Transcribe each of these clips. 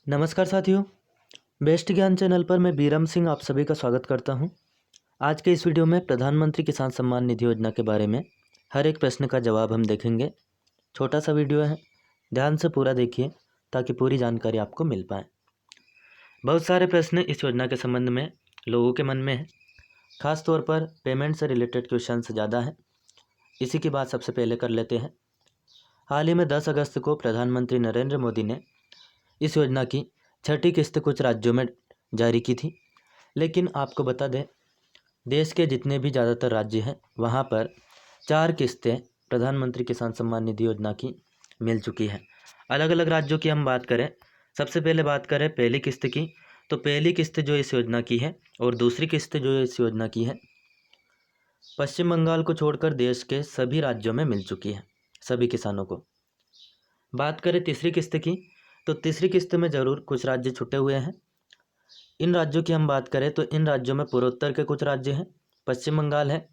नमस्कार साथियों, बेस्ट ज्ञान चैनल पर मैं बीरम सिंह आप सभी का स्वागत करता हूं। आज के इस वीडियो में प्रधानमंत्री किसान सम्मान निधि योजना के बारे में हर एक प्रश्न का जवाब हम देखेंगे। छोटा सा वीडियो है, ध्यान से पूरा देखिए ताकि पूरी जानकारी आपको मिल पाए। बहुत सारे प्रश्न इस योजना के संबंध में लोगों के मन में है, खास तौर पर पेमेंट से रिलेटेड क्वेश्चन ज़्यादा है। इसी की बात सबसे पहले कर लेते हैं। हाल ही में 10 अगस्त को प्रधानमंत्री नरेंद्र मोदी ने इस योजना की छठी किस्त कुछ राज्यों में जारी की थी, लेकिन आपको बता दें देश के जितने भी ज़्यादातर राज्य हैं वहाँ पर 4 किस्तें प्रधानमंत्री किसान सम्मान निधि योजना की मिल चुकी हैं। अलग अलग राज्यों की हम बात करें, सबसे पहले बात करें पहली किस्त की, तो पहली किस्त जो इस योजना की है और दूसरी किस्त जो इस योजना की है पश्चिम बंगाल को छोड़कर देश के सभी राज्यों में मिल चुकी है सभी किसानों को। बात करें तीसरी किस्त की, तो तीसरी किस्त में ज़रूर कुछ राज्य छुटे हुए हैं। इन राज्यों की हम बात करें तो इन राज्यों में पूर्वोत्तर के कुछ राज्य हैं, पश्चिम बंगाल है,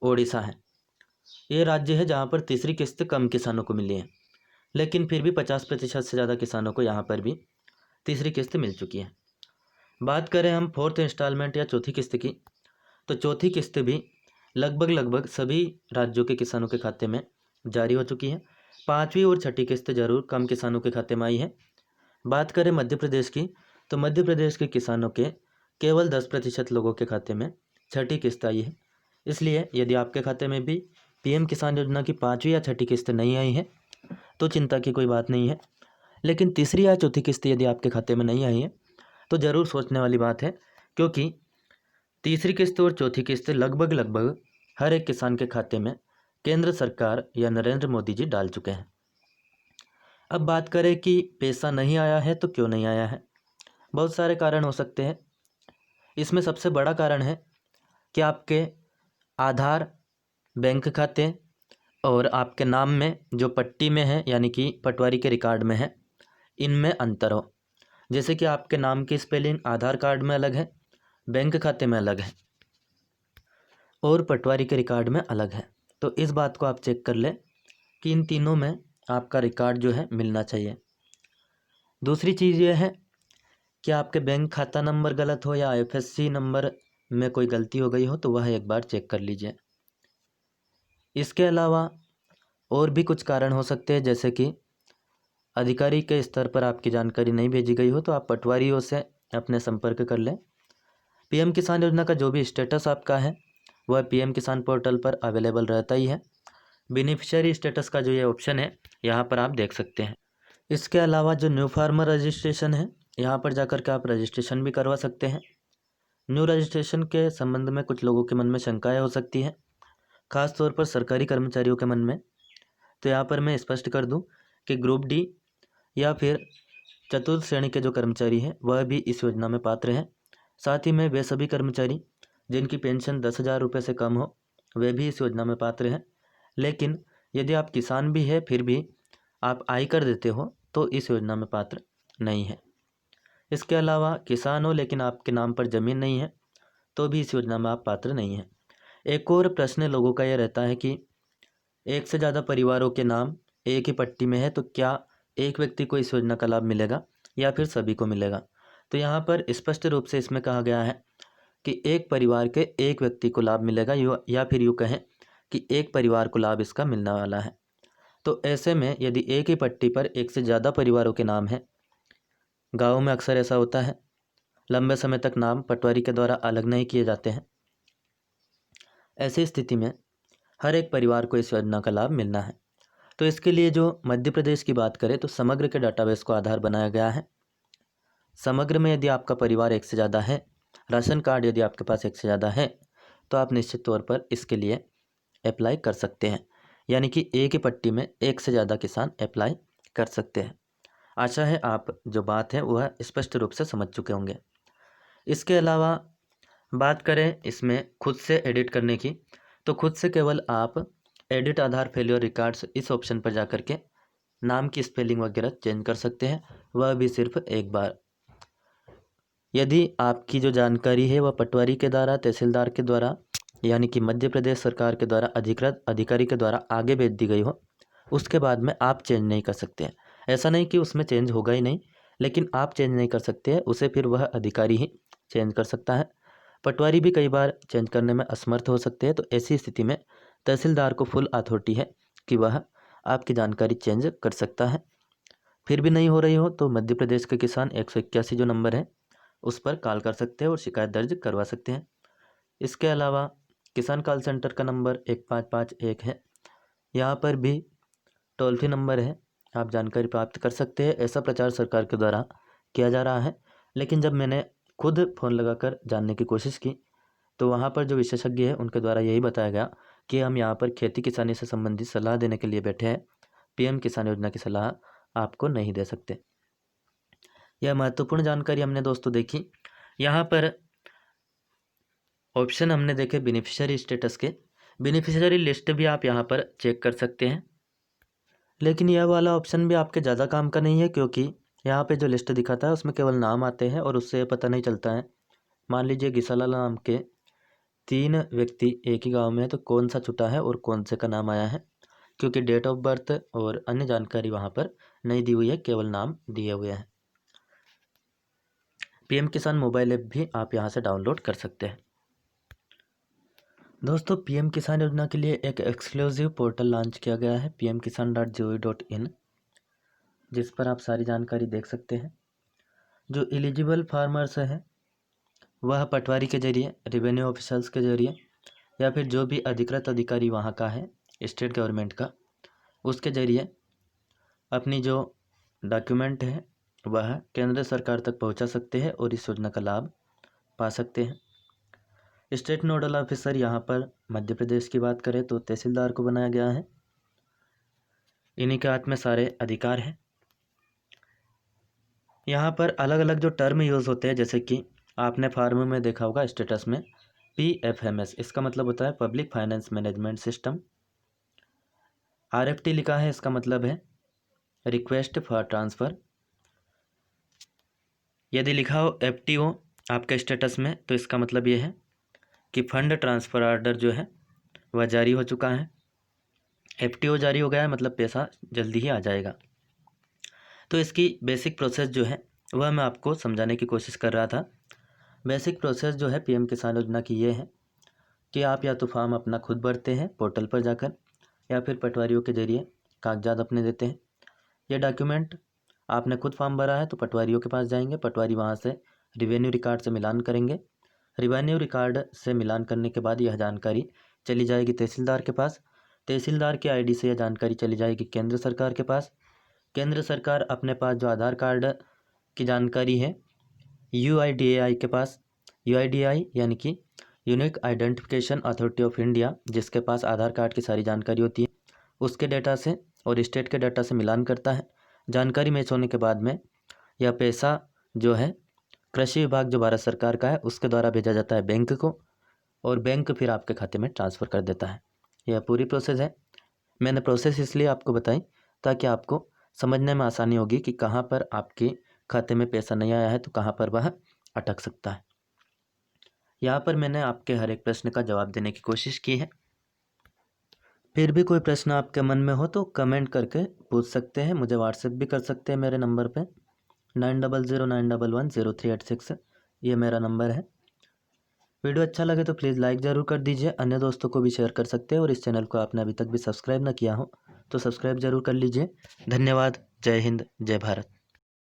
ओडिशा है। ये राज्य है जहाँ पर तीसरी किस्त कम किसानों को मिली है, लेकिन फिर भी 50% से ज़्यादा किसानों को यहाँ पर भी तीसरी किस्त मिल चुकी है। बात करें हम फोर्थ इंस्टॉलमेंट या चौथी किस्त की, तो चौथी किस्त भी लगभग सभी राज्यों के किसानों के खाते में जारी हो चुकी है। पाँचवीं और छठी किस्त जरूर कम किसानों के खाते में आई है। बात करें मध्य प्रदेश की, तो मध्य प्रदेश के किसानों के केवल 10% लोगों के खाते में छठी किस्त आई है। इसलिए यदि आपके खाते में भी पीएम किसान योजना की पाँचवीं या छठी किस्त नहीं आई है तो चिंता की कोई बात नहीं है, लेकिन तीसरी या चौथी किस्त यदि आपके खाते में नहीं आई है तो ज़रूर सोचने वाली बात है, क्योंकि तीसरी किस्त और चौथी किस्त लगभग हर एक किसान के खाते में केंद्र सरकार या नरेंद्र मोदी जी डाल चुके हैं। अब बात करें कि पैसा नहीं आया है तो क्यों नहीं आया है। बहुत सारे कारण हो सकते हैं। इसमें सबसे बड़ा कारण है कि आपके आधार, बैंक खाते और आपके नाम में जो पट्टी में है यानी कि पटवारी के रिकॉर्ड में है, इनमें अंतर हो। जैसे कि आपके नाम की स्पेलिंग आधार कार्ड में अलग है, बैंक खाते में अलग है और पटवारी के रिकॉर्ड में अलग है। तो इस बात को आप चेक कर लें कि इन तीनों में आपका रिकॉर्ड जो है मिलना चाहिए। दूसरी चीज़ ये है कि आपके बैंक खाता नंबर गलत हो या आईएफएससी नंबर में कोई गलती हो गई हो तो वह एक बार चेक कर लीजिए। इसके अलावा और भी कुछ कारण हो सकते हैं, जैसे कि अधिकारी के स्तर पर आपकी जानकारी नहीं भेजी गई हो तो आप पटवारियों से अपने संपर्क कर लें। पीएम किसान योजना का जो भी स्टेटस आपका है वह पीएम किसान पोर्टल पर अवेलेबल रहता ही है। बेनिफिशियरी स्टेटस का जो ये ऑप्शन है यहाँ पर आप देख सकते हैं। इसके अलावा जो न्यू फार्मर रजिस्ट्रेशन है, यहाँ पर जाकर के आप रजिस्ट्रेशन भी करवा सकते हैं। न्यू रजिस्ट्रेशन के संबंध में कुछ लोगों के मन में शंकाएं हो सकती हैं, खास तौर पर सरकारी कर्मचारियों के मन में। तो यहाँ पर मैं स्पष्ट कर दूं कि ग्रुप डी या फिर चतुर्थ श्रेणी के जो कर्मचारी हैं वह भी इस योजना में पात्र हैं। साथ ही में वे सभी कर्मचारी जिनकी पेंशन 10,000 रुपये से कम हो वे भी इस योजना में पात्र हैं। लेकिन यदि आप किसान भी है फिर भी आप आयकर देते हो तो इस योजना में पात्र नहीं है। इसके अलावा किसान हो लेकिन आपके नाम पर ज़मीन नहीं है तो भी इस योजना में आप पात्र नहीं हैं। एक और प्रश्न लोगों का यह रहता है कि एक से ज़्यादा परिवारों के नाम एक ही पट्टी में है तो क्या एक व्यक्ति को इस योजना का लाभ मिलेगा या फिर सभी को मिलेगा। तो यहाँ पर स्पष्ट रूप से इसमें कहा गया है कि एक परिवार के एक व्यक्ति को लाभ मिलेगा, या फिर यूँ कहें कि एक परिवार को लाभ इसका मिलने वाला है। तो ऐसे में यदि एक ही पट्टी पर एक से ज़्यादा परिवारों के नाम हैं, गाँव में अक्सर ऐसा होता है, लंबे समय तक नाम पटवारी के द्वारा अलग नहीं किए जाते हैं। ऐसी स्थिति में हर एक परिवार को इस योजना का लाभ मिलना है। तो इसके लिए जो मध्य प्रदेश की बात करें तो समग्र के डाटाबेस को आधार बनाया गया है। समग्र में यदि आपका परिवार एक से ज़्यादा है, राशन कार्ड यदि आपके पास एक से ज़्यादा है, तो आप निश्चित तौर पर इसके लिए अप्लाई कर सकते हैं, यानी कि एक ही पट्टी में एक से ज़्यादा किसान अप्लाई कर सकते हैं। आशा है आप जो बात है वह स्पष्ट रूप से समझ चुके होंगे। इसके अलावा बात करें इसमें खुद से एडिट करने की, तो खुद से केवल आप एडिट आधार फेल्योर रिकॉर्ड्स इस ऑप्शन पर जाकर के नाम की स्पेलिंग वगैरह चेंज कर सकते हैं, वह भी सिर्फ एक बार। यदि आपकी जो जानकारी है वह पटवारी के द्वारा, तहसीलदार के द्वारा यानी कि मध्य प्रदेश सरकार के द्वारा अधिकृत अधिकारी के द्वारा आगे भेज दी गई हो, उसके बाद में आप चेंज नहीं कर सकते हैं। ऐसा नहीं कि उसमें चेंज होगा ही नहीं, लेकिन आप चेंज नहीं कर सकते हैं, उसे फिर वह अधिकारी ही चेंज कर सकता है। पटवारी भी कई बार चेंज करने में असमर्थ हो सकते हैं, तो ऐसी स्थिति में तहसीलदार को फुल अथॉरिटी है कि वह आपकी जानकारी चेंज कर सकता है। फिर भी नहीं हो रही हो तो मध्य प्रदेश के किसान 181 जो नंबर है उस पर कॉल कर सकते हैं और शिकायत दर्ज करवा सकते हैं। इसके अलावा किसान कॉल सेंटर का नंबर 1551 है, यहाँ पर भी टोल फ्री नंबर है, आप जानकारी प्राप्त कर सकते हैं। ऐसा प्रचार सरकार के द्वारा किया जा रहा है, लेकिन जब मैंने खुद फ़ोन लगाकर जानने की कोशिश की तो वहाँ पर जो विशेषज्ञ है उनके द्वारा यही बताया गया कि हम यहाँ पर खेती किसानी से संबंधित सलाह देने के लिए बैठे हैं, पीएम किसान योजना की सलाह आपको नहीं दे सकते। यह महत्वपूर्ण जानकारी हमने दोस्तों देखी। यहाँ पर ऑप्शन हमने देखे बेनिफिशियरी स्टेटस के, बेनिफिशियरी लिस्ट भी आप यहाँ पर चेक कर सकते हैं, लेकिन यह वाला ऑप्शन भी आपके ज़्यादा काम का नहीं है, क्योंकि यहाँ पे जो लिस्ट दिखाता है उसमें केवल नाम आते हैं और उससे पता नहीं चलता है। मान लीजिए घिसालाल नाम के 3 व्यक्ति एक ही गांव में है, तो कौन सा छुटा है और कौन से का नाम आया है, क्योंकि डेट ऑफ बर्थ और अन्य जानकारी वहाँ पर नहीं दी हुई है, केवल नाम दिए हुए हैं। पीएम किसान मोबाइल ऐप भी आप यहाँ से डाउनलोड कर सकते हैं। दोस्तों, पीएम किसान योजना के लिए एक एक्सक्लूसिव पोर्टल लॉन्च किया गया है pmkisan.gov.in, जिस पर आप सारी जानकारी देख सकते हैं। जो एलिजिबल फार्मर्स हैं वह पटवारी के जरिए, रेवेन्यू ऑफिसर्स के जरिए, या फिर जो भी अधिकृत अधिकारी वहाँ का है स्टेट गवर्नमेंट का, उसके जरिए अपनी जो डॉक्यूमेंट है वह केंद्र सरकार तक पहुँचा सकते हैं और इस योजना का लाभ पा सकते हैं। स्टेट नोडल ऑफिसर यहाँ पर मध्य प्रदेश की बात करें तो तहसीलदार को बनाया गया है, इन्हीं के हाथ में सारे अधिकार हैं। यहाँ पर अलग अलग जो टर्म यूज़ होते हैं, जैसे कि आपने फार्म में देखा होगा स्टेटस में PFMS, इसका मतलब होता है public finance management system. RFT लिखा है, इसका मतलब है रिक्वेस्ट फॉर ट्रांसफ़र। यदि लिखा हो FTO आपके स्टेटस में तो इसका मतलब ये है कि फंड ट्रांसफ़र ऑर्डर जो है वह जारी हो चुका है। FTO जारी हो गया है मतलब पैसा जल्दी ही आ जाएगा। तो इसकी बेसिक प्रोसेस जो है वह मैं आपको समझाने की कोशिश कर रहा था। बेसिक प्रोसेस जो है पीएम किसान योजना की ये है कि आप या तो फॉर्म अपना खुद भरते हैं पोर्टल पर जाकर, या फिर पटवारियों के जरिए कागजात अपने देते हैं। ये डॉक्यूमेंट आपने खुद फॉर्म भरा है तो पटवारियों के पास जाएंगे, पटवारी वहाँ से रिवेन्यू रिकॉर्ड से मिलान करेंगे। रिवेन्यू रिकॉर्ड से मिलान करने के बाद यह जानकारी चली जाएगी तहसीलदार के पास, तहसीलदार के ID से यह जानकारी चली जाएगी केंद्र सरकार के पास। केंद्र सरकार अपने पास जो आधार कार्ड की जानकारी है UIDAI के पास, UIDAI यानी कि unique identification authority of India, जिसके पास आधार कार्ड की सारी जानकारी होती है, उसके डेटा से और स्टेट के डाटा से मिलान करता है। जानकारी मैच होने के बाद में यह पैसा जो है कृषि विभाग जो भारत सरकार का है उसके द्वारा भेजा जाता है बैंक को, और बैंक फिर आपके खाते में ट्रांसफ़र कर देता है। यह पूरी प्रोसेस है। मैंने प्रोसेस इसलिए आपको बताई ताकि आपको समझने में आसानी होगी कि कहाँ पर आपके खाते में पैसा नहीं आया है तो कहाँ पर वह अटक सकता है। यहाँ पर मैंने आपके हर एक प्रश्न का जवाब देने की कोशिश की है। फिर भी कोई प्रश्न आपके मन में हो तो कमेंट करके पूछ सकते हैं, मुझे व्हाट्सएप भी कर सकते हैं मेरे नंबर पे 9009110386, ये मेरा नंबर है। वीडियो अच्छा लगे तो प्लीज़ लाइक ज़रूर कर दीजिए, अन्य दोस्तों को भी शेयर कर सकते हैं, और इस चैनल को आपने अभी तक भी सब्सक्राइब ना किया हो तो सब्सक्राइब ज़रूर कर लीजिए। धन्यवाद। जय हिंद, जय भारत।